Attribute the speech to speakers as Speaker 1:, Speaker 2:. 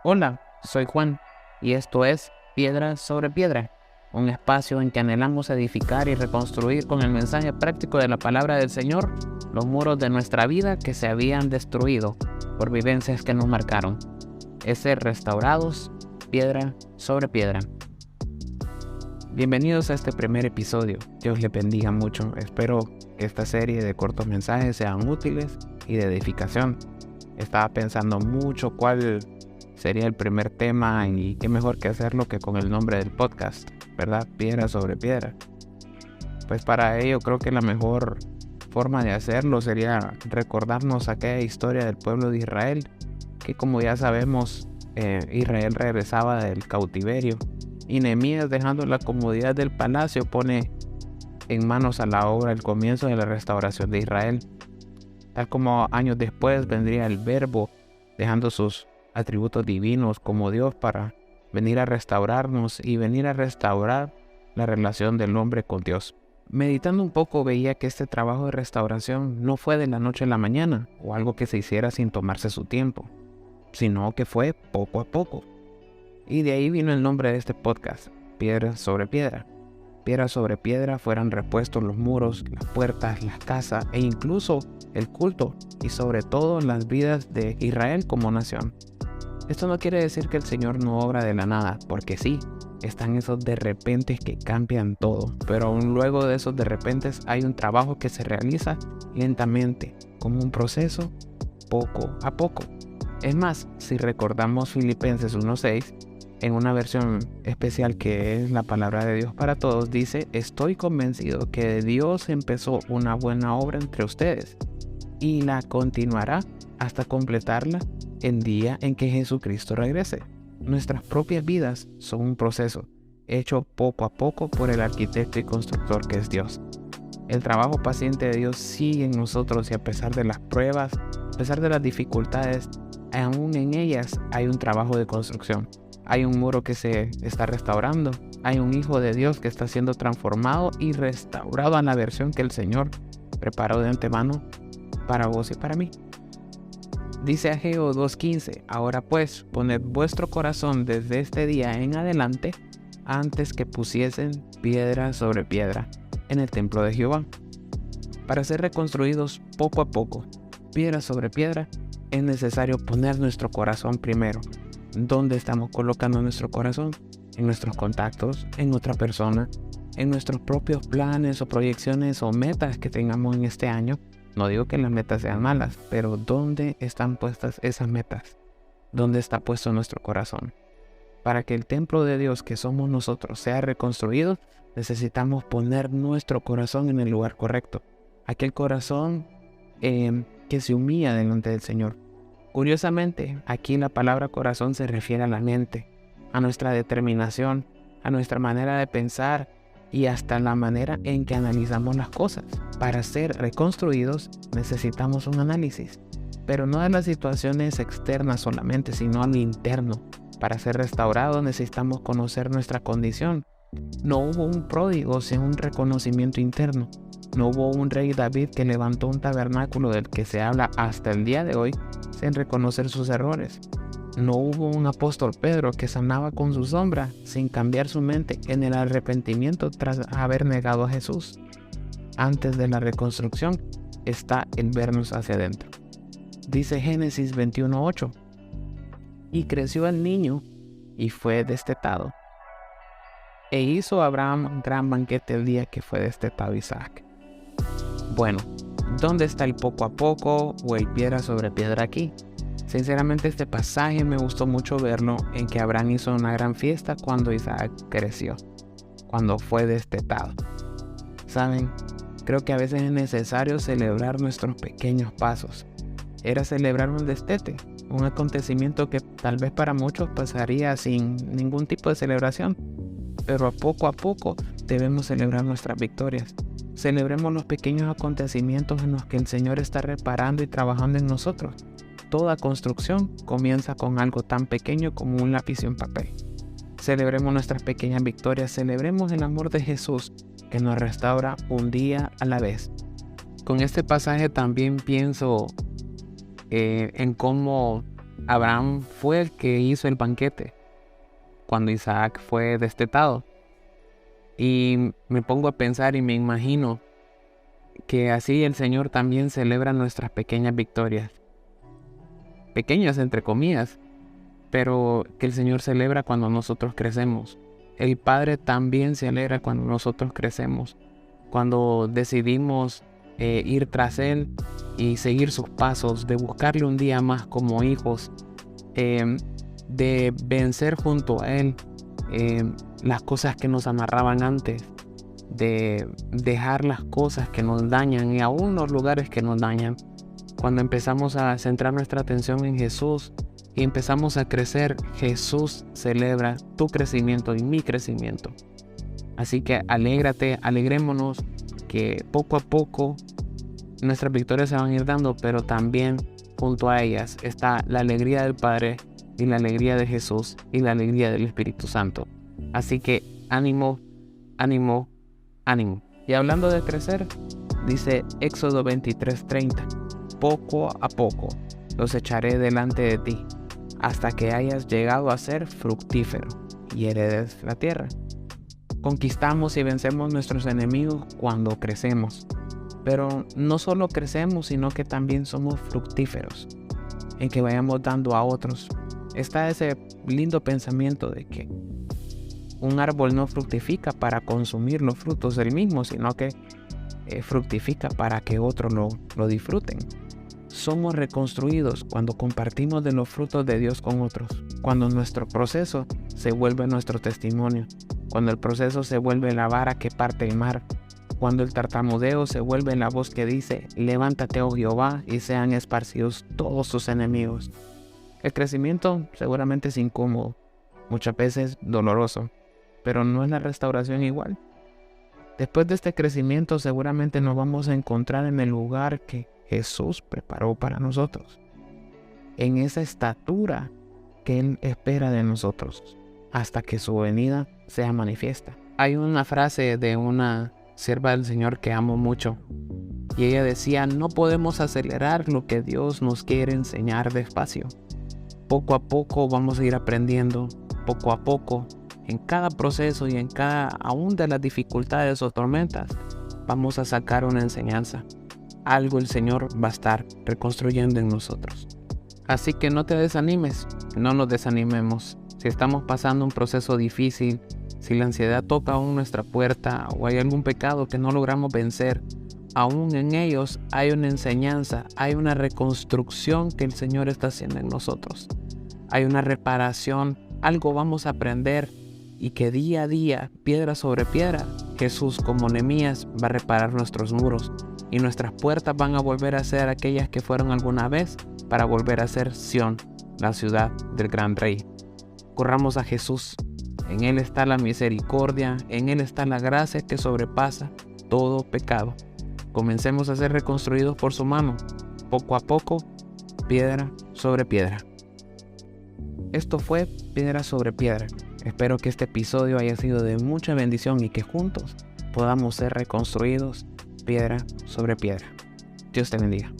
Speaker 1: Hola, soy Juan y esto es Piedra sobre Piedra, un espacio en que anhelamos edificar y reconstruir con el mensaje práctico de la palabra del Señor los muros de nuestra vida que se habían destruido por vivencias que nos marcaron. Es ser restaurados piedra sobre piedra. Bienvenidos a este primer episodio. Dios les bendiga mucho. Espero que esta serie de cortos mensajes sean útiles y de edificación. Estaba pensando mucho cuál sería el primer tema y qué mejor que hacerlo que con el nombre del podcast, ¿verdad? Piedra sobre piedra. Pues para ello creo que la mejor forma de hacerlo sería recordarnos aquella historia del pueblo de Israel, que como ya sabemos, Israel regresaba del cautiverio y Nehemías, dejando la comodidad del palacio, pone en manos a la obra el comienzo de la restauración de Israel. Tal como años después vendría el Verbo, dejando sus atributos divinos como Dios para venir a restaurarnos y venir a restaurar la relación del hombre con Dios. Meditando un poco veía que este trabajo de restauración no fue de la noche a la mañana o algo que se hiciera sin tomarse su tiempo, sino que fue poco a poco. Y de ahí vino el nombre de este podcast, Piedra sobre Piedra. Piedra sobre piedra fueran repuestos los muros, las puertas, las casas e incluso el culto y sobre todo las vidas de Israel como nación. Esto no quiere decir que el Señor no obra de la nada, porque sí, están esos de repentes que cambian todo, pero aún luego de esos de repentes hay un trabajo que se realiza lentamente, como un proceso, poco a poco. Es más, si recordamos Filipenses 1:6, en una versión especial que es la palabra de Dios para todos, dice: estoy convencido que Dios empezó una buena obra entre ustedes y la continuará hasta completarla el día en que Jesucristo regrese. Nuestras propias vidas son un proceso hecho poco a poco por el arquitecto y constructor que es Dios. El trabajo paciente de Dios sigue en nosotros y a pesar de las pruebas, a pesar de las dificultades, aún en ellas hay un trabajo de construcción. Hay un muro que se está restaurando. Hay un hijo de Dios que está siendo transformado y restaurado a la versión que el Señor preparó de antemano para vos y para mí. Dice Ageo 2:15, ahora pues, poned vuestro corazón desde este día en adelante antes que pusiesen piedra sobre piedra en el templo de Jehová. Para ser reconstruidos poco a poco, piedra sobre piedra, es necesario poner nuestro corazón primero. ¿Dónde estamos colocando nuestro corazón? En nuestros contactos, en otra persona, en nuestros propios planes o proyecciones o metas que tengamos en este año. No digo que las metas sean malas, pero ¿dónde están puestas esas metas? ¿Dónde está puesto nuestro corazón? Para que el templo de Dios que somos nosotros sea reconstruido, necesitamos poner nuestro corazón en el lugar correcto. Aquel corazón que se humilla delante del Señor. Curiosamente, aquí la palabra corazón se refiere a la mente, a nuestra determinación, a nuestra manera de pensar y hasta la manera en que analizamos las cosas. Para ser reconstruidos necesitamos un análisis, pero no de las situaciones externas solamente, sino al interno. Para ser restaurados necesitamos conocer nuestra condición. No hubo un pródigo sin un reconocimiento interno. No hubo un rey David que levantó un tabernáculo del que se habla hasta el día de hoy sin reconocer sus errores. No hubo un apóstol Pedro que sanaba con su sombra sin cambiar su mente en el arrepentimiento tras haber negado a Jesús. Antes de la reconstrucción está el vernos hacia adentro. Dice Génesis 21:8, y creció el niño y fue destetado. E hizo Abraham gran banquete el día que fue destetado Isaac. Bueno, ¿dónde está el poco a poco o el piedra sobre piedra aquí? Sinceramente este pasaje me gustó mucho verlo en que Abraham hizo una gran fiesta cuando Isaac creció, cuando fue destetado. ¿Saben? Creo que a veces es necesario celebrar nuestros pequeños pasos. Era celebrar un destete, un acontecimiento que tal vez para muchos pasaría sin ningún tipo de celebración, pero a poco debemos celebrar nuestras victorias. Celebremos los pequeños acontecimientos en los que el Señor está reparando y trabajando en nosotros. Toda construcción comienza con algo tan pequeño como un lápiz y un papel. Celebremos nuestras pequeñas victorias, celebremos el amor de Jesús que nos restaura un día a la vez. Con este pasaje también pienso en cómo Abraham fue el que hizo el banquete cuando Isaac fue destetado. Y me pongo a pensar y me imagino que así el Señor también celebra nuestras pequeñas victorias. Pequeñas entre comillas, pero que el Señor celebra cuando nosotros crecemos. El Padre también se alegra cuando nosotros crecemos, cuando decidimos ir tras Él y seguir sus pasos, de buscarle un día más como hijos, de vencer junto a Él las cosas que nos amarraban antes, de dejar las cosas que nos dañan y aún los lugares que nos dañan. Cuando empezamos a centrar nuestra atención en Jesús y empezamos a crecer, Jesús celebra tu crecimiento y mi crecimiento. Así que alégrate, alegrémonos que poco a poco nuestras victorias se van a ir dando, pero también junto a ellas está la alegría del Padre y la alegría de Jesús y la alegría del Espíritu Santo. Así que ánimo, ánimo, ánimo. Y hablando de crecer, dice Éxodo 23:30, poco a poco los echaré delante de ti, hasta que hayas llegado a ser fructífero y heredes la tierra. Conquistamos y vencemos nuestros enemigos cuando crecemos, pero no solo crecemos, sino que también somos fructíferos, en que vayamos dando a otros. Está ese lindo pensamiento de que un árbol no fructifica para consumir los frutos del mismo, sino que fructifica para que otros lo disfruten. Somos reconstruidos cuando compartimos de los frutos de Dios con otros, cuando nuestro proceso se vuelve nuestro testimonio, cuando el proceso se vuelve la vara que parte el mar, cuando el tartamudeo se vuelve la voz que dice, levántate, oh Jehová, y sean esparcidos todos sus enemigos. El crecimiento seguramente es incómodo, muchas veces doloroso, pero no es la restauración igual. Después de este crecimiento seguramente nos vamos a encontrar en el lugar que Jesús preparó para nosotros, en esa estatura que Él espera de nosotros, hasta que su venida sea manifiesta. Hay una frase de una sierva del Señor que amo mucho, y ella decía, no podemos acelerar lo que Dios nos quiere enseñar despacio. Poco a poco vamos a ir aprendiendo, poco a poco, en cada proceso y en cada, aún de las dificultades o tormentas, vamos a sacar una enseñanza. Algo el Señor va a estar reconstruyendo en nosotros. Así que no te desanimes, no nos desanimemos. Si estamos pasando un proceso difícil, si la ansiedad toca aún nuestra puerta o hay algún pecado que no logramos vencer, aún en ellos hay una enseñanza, hay una reconstrucción que el Señor está haciendo en nosotros. Hay una reparación, algo vamos a aprender y que día a día, piedra sobre piedra, Jesús como Nehemías va a reparar nuestros muros y nuestras puertas van a volver a ser aquellas que fueron alguna vez para volver a ser Sión, la ciudad del gran rey. Corramos a Jesús, en Él está la misericordia, en Él está la gracia que sobrepasa todo pecado. Comencemos a ser reconstruidos por su mano, poco a poco, piedra sobre piedra. Esto fue Piedra sobre Piedra. Espero que este episodio haya sido de mucha bendición y que juntos podamos ser reconstruidos piedra sobre piedra. Dios te bendiga.